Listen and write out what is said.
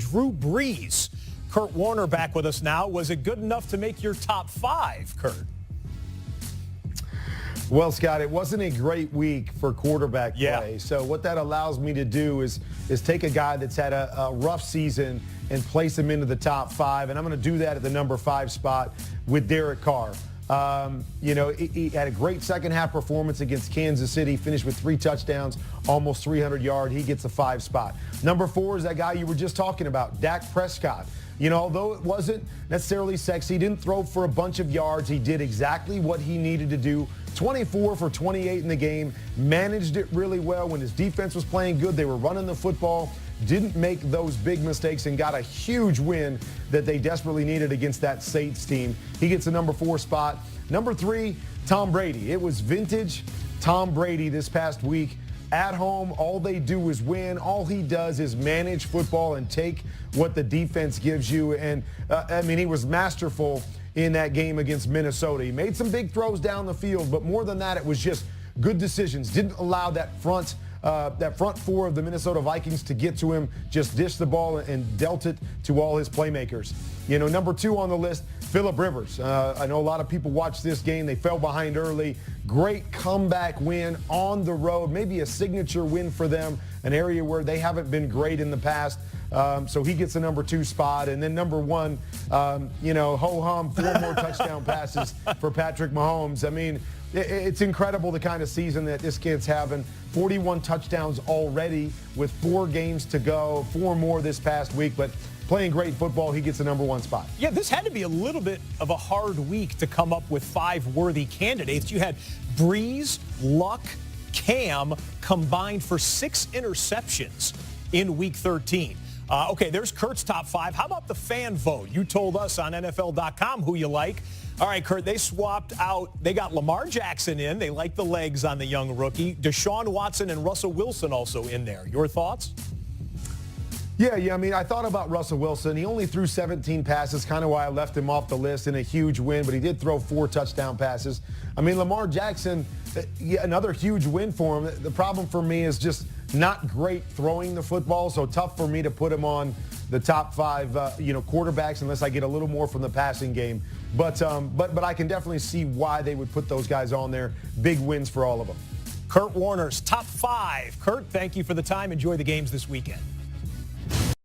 Drew Brees. Kurt Warner back with us now. Was it good enough to make your top 5, Kurt? Well, Scott, it wasn't a great week for quarterback play. So what that allows me to do is take a guy that's had a rough season and place him into the top 5. And I'm going to do that at the number 5 spot with Derek Carr. He had a great second half performance against Kansas City, finished with 3 touchdowns, almost 300 yards. He gets a 5 spot. Number 4 is that guy you were just talking about, Dak Prescott. Although it wasn't necessarily sexy, he didn't throw for a bunch of yards. He did exactly what he needed to do. 24 for 28 in the game, managed it really well. When his defense was playing good, they were running the football, didn't make those big mistakes, and got a huge win that they desperately needed against that Saints team. He gets a number 4 spot. Number 3, Tom Brady. It was vintage Tom Brady this past week. At home, all they do is win. All he does is manage football and take what the defense gives you. And, he was masterful in that game against Minnesota. He made some big throws down the field, but more than that, it was just good decisions. Didn't allow that front 4 of the Minnesota Vikings to get to him. Just dished the ball and dealt it to all his playmakers. Number 2 on the list, Phillip Rivers. I know a lot of people watched this game. They fell behind early. Great comeback win on the road. Maybe a signature win for them, an area where they haven't been great in the past. So he gets a number 2 spot. And then number 1, ho-hum, 4 more touchdown passes for Patrick Mahomes. It's incredible the kind of season that this kid's having. 41 touchdowns already with 4 games to go, 4 more this past week. But playing great football, he gets a number 1 spot. Yeah, this had to be a little bit of a hard week to come up with 5 worthy candidates. You had Brees, Luck, Cam combined for 6 interceptions in Week 13. Okay, there's Kurt's top 5. How about the fan vote? You told us on NFL.com who you like. All right, Kurt, they swapped out. They got Lamar Jackson in. They like the legs on the young rookie. Deshaun Watson and Russell Wilson also in there. Your thoughts? Yeah, I thought about Russell Wilson. He only threw 17 passes, kind of why I left him off the list in a huge win, but he did throw 4 touchdown passes. Lamar Jackson, another huge win for him. The problem for me is just not great throwing the football, so tough for me to put him on the top 5, quarterbacks unless I get a little more from the passing game. But I can definitely see why they would put those guys on there. Big wins for all of them. Kurt Warner's top 5. Kurt, thank you for the time. Enjoy the games this weekend.